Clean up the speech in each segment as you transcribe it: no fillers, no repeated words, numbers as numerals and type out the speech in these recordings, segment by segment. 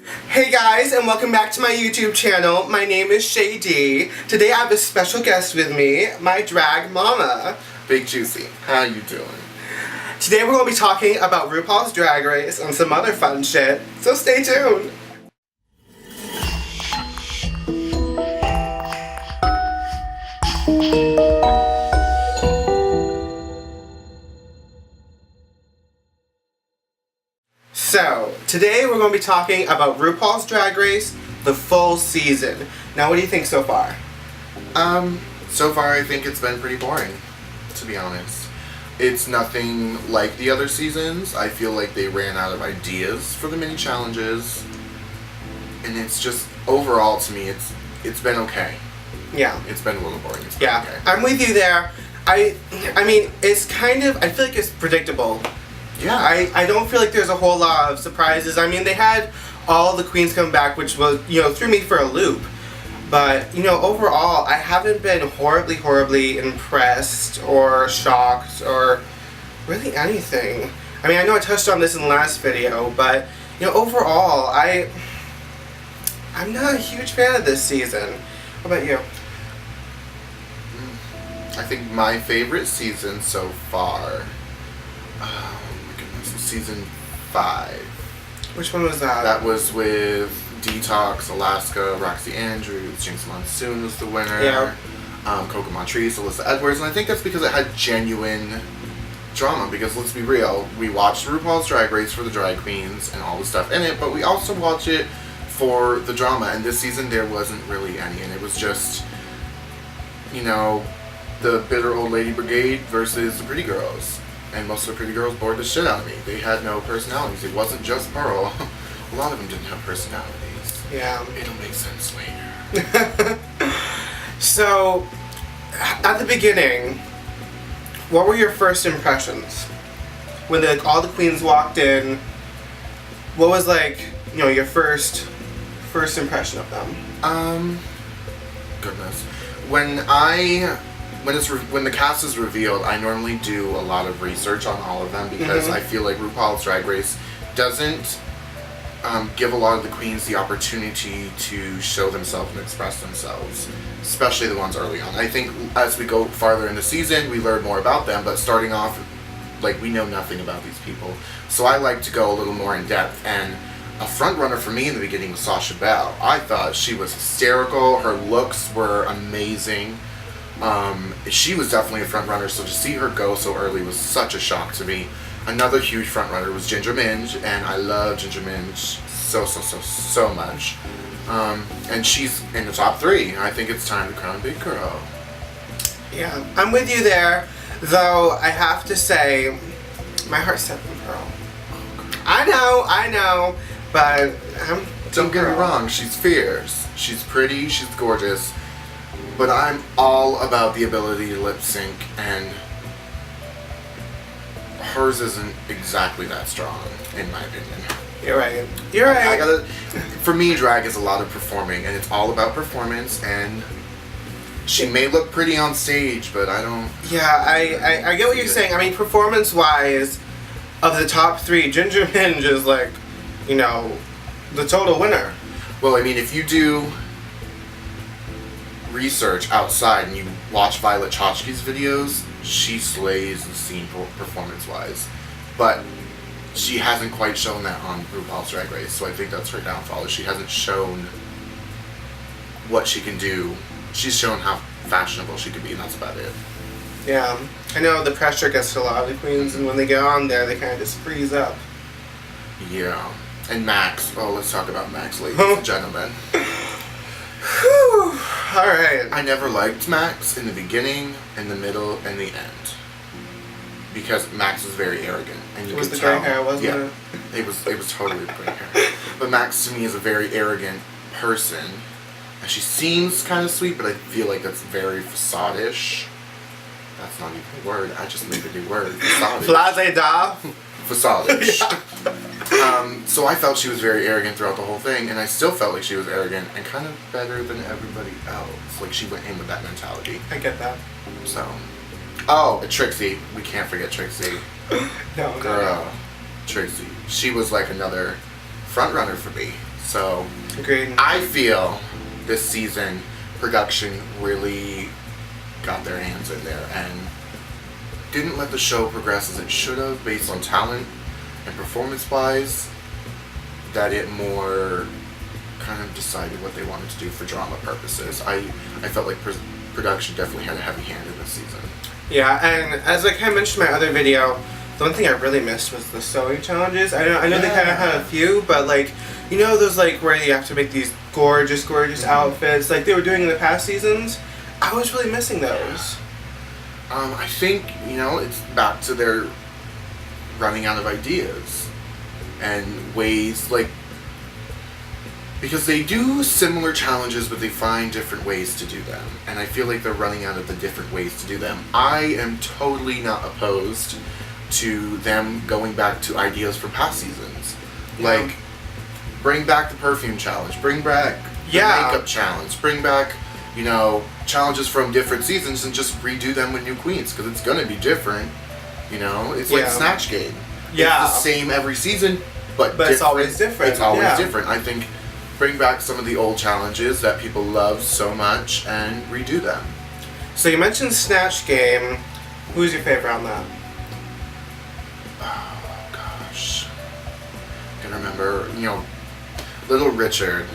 Hey guys, and welcome back to my YouTube channel. My name is Shay Dee. Today I have a special guest with me, my drag mama. Big Juicy, how you doing? Today we're going to be talking about RuPaul's Drag Race and some other fun shit, so stay tuned. So, today we're going to be talking about RuPaul's Drag Race, the full season. Now, what do you think so far? So far I think it's been pretty boring, to be honest. It's nothing like the other seasons. I feel like they ran out of ideas for the mini challenges. And it's just, overall to me, it's been okay. Yeah. It's been a little boring. It's been okay. I'm with you there. I mean, it's kind of, I feel like it's predictable. Yeah. I don't feel like there's a whole lot of surprises. I mean, they had all the queens come back, which was, threw me for a loop. But, overall, I haven't been horribly impressed or shocked or really anything. I mean, I know I touched on this in the last video, but, overall, I'm not a huge fan of this season. What about you? I think my favorite season so far, season 5. Which one was that? That was with Detox, Alaska, Roxy Andrews, Jinx Monsoon was the winner. Yeah. Coco Montrese, Alyssa Edwards, and I think that's because it had genuine drama. Because let's be real, we watched RuPaul's Drag Race for the drag queens and all the stuff in it, but we also watch it for the drama. And this season there wasn't really any, and it was just, the bitter old lady brigade versus the pretty girls. And most of the pretty girls bored the shit out of me. They had no personalities. It wasn't just Pearl. A lot of them didn't have personalities. Yeah. It'll make sense later. So, at the beginning, what were your first impressions? When all the queens walked in, what was your first impression of them? Goodness. When the cast is revealed, I normally do a lot of research on all of them because I feel like RuPaul's Drag Race doesn't give a lot of the queens the opportunity to show themselves and express themselves, especially the ones early on. I think as we go farther in the season, we learn more about them, but starting off, we know nothing about these people. So I like to go a little more in depth, and a front runner for me in the beginning was Sasha Belle. I thought she was hysterical. Her looks were amazing. She was definitely a front runner, so to see her go so early was such a shock to me. Another huge front runner was Ginger Minj, and I love Ginger Minj so much. And she's in the top 3. I think it's time to crown big girl. Yeah, I'm with you there, though I have to say, my heart's set on Pearl. I know, but don't get me wrong, she's fierce, she's pretty, she's gorgeous. But I'm all about the ability to lip sync, and hers isn't exactly that strong, in my opinion. You're right. For me, drag is a lot of performing, and it's all about performance, and she may look pretty on stage, but I don't... Yeah, I get what you're saying. I mean, performance-wise, of the top 3, Ginger Minj is the total winner. Well, I mean, if you do research outside and you watch Violet Chachki's videos, she slays the scene performance-wise. But she hasn't quite shown that on RuPaul's Drag Race, so I think that's her downfall. She hasn't shown what she can do. She's shown how fashionable she could be, and that's about it. Yeah. I know the pressure gets to a lot of the queens, and when they get on there, they kind of just freeze up. Yeah. And Max. Oh, let's talk about Max, ladies and gentlemen. Whew. Alright. I never liked Max in the beginning, in the middle, and the end. Because Max was very arrogant. And you was could the tell. gray hair, wasn't it? It was totally the gray hair. But Max to me is a very arrogant person. And she seems kind of sweet, but I feel like that's very facade-ish. That's not even a word. I just made a new word. Facade-ish. Flazé-da. Facade-ish. So I felt she was very arrogant throughout the whole thing, and I still felt like she was arrogant and kind of better than everybody else. Like, she went in with that mentality. I get that. So. Oh, Trixie. We can't forget Trixie. No. Girl. Trixie. She was like another front runner for me. So Agreed. I feel this season production really got their hands in there and didn't let the show progress as it should have based on talent and performance-wise. That it more kind of decided what they wanted to do for drama purposes. I felt like production definitely had a heavy hand in this season. Yeah, and as I kind of mentioned in my other video, the one thing I really missed was the sewing challenges. I know they kind of had a few, but like, you know those like where you have to make these gorgeous outfits like they were doing in the past seasons? I was really missing those. I think, it's back to their running out of ideas and ways, like, because they do similar challenges, but they find different ways to do them. And I feel like they're running out of the different ways to do them. I am totally not opposed to them going back to ideas from past seasons. Like, bring back the perfume challenge, bring back the makeup challenge, bring back, challenges from different seasons and just redo them with new queens, because it's going to be different. It's like Snatch Game. Yeah. It's the same every season, but it's always different. It's always different. I think bring back some of the old challenges that people love so much and redo them. So you mentioned Snatch Game. Who's your favorite on that? Oh gosh, I can remember. Little Richard,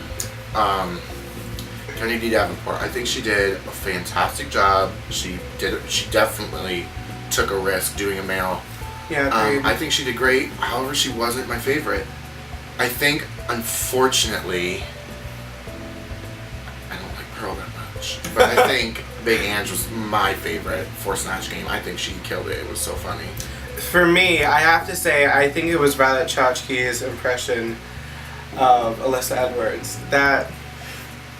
Kennedy Davenport. I think she did a fantastic job. She definitely took a risk doing a male. Yeah, I think she did great. However, she wasn't my favorite. I think, unfortunately, I don't like Pearl that much, but I think Big Ange was my favorite for Snatch Game. I think she killed it. It was so funny. For me, I have to say, I think it was Violet Chachki's impression of Alyssa Edwards. That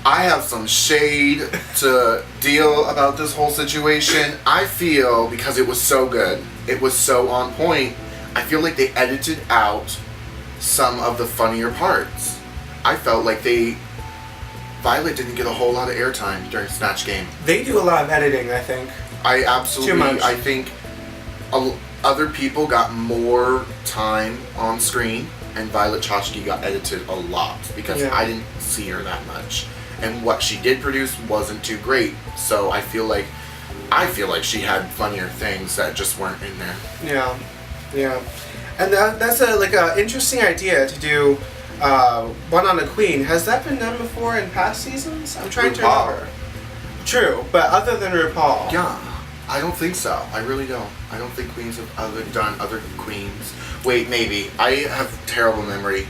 I have some shade to deal about this whole situation. I feel, because it was so good, it was so on point, I feel like they edited out some of the funnier parts. I felt like Violet didn't get a whole lot of airtime during Snatch Game. they do a lot of editing, I think. I absolutely, Too much. I think other people got more time on screen, and Violet Chachki got edited a lot because I didn't see her that much, and what she did produce wasn't too great. So I feel like she had funnier things that just weren't in there. Yeah. And that's a interesting idea to do one on a queen. Has that been done before in past seasons? I'm trying to remember. True, but other than RuPaul. Yeah, I don't think so. I really don't. I don't think queens have done other queens. Wait, maybe. I have terrible memory.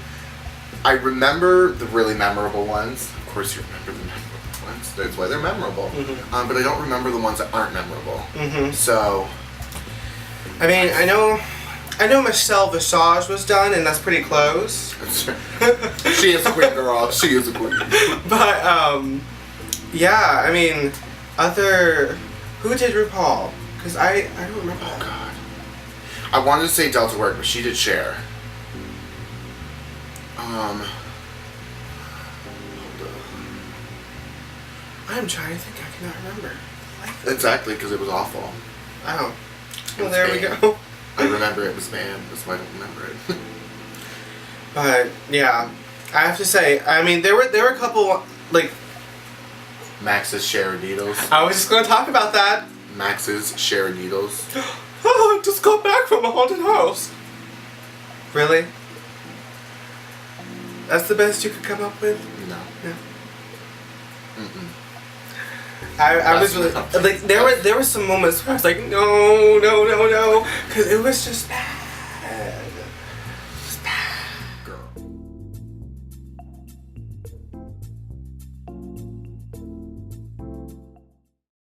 I remember the really memorable ones. Of course you remember the memorable ones. That's why they're memorable. Mm-hmm. But I don't remember the ones that aren't memorable. Mm-hmm. So, I mean, I know Michelle Visage was done, and that's pretty close. she is a queen, girl. She is a queen. But, yeah, I mean, who did RuPaul? Because I don't remember. Oh, God. I wanted to say Delta Work, but she did Cher. Hold on. I'm trying to think. I cannot remember. Exactly, because it was awful. Oh. Well, there we go. I remember it was banned. That's why I don't remember it. But yeah, I have to say, I mean, there were a couple like Max's Sharaditos. I was just gonna talk about that. Max's Sharaditos. Oh, I just got back from a haunted house. Really? That's the best you could come up with? No. Yeah. Mm-mm. I was really, like there were some moments where I was like no, because it was just bad.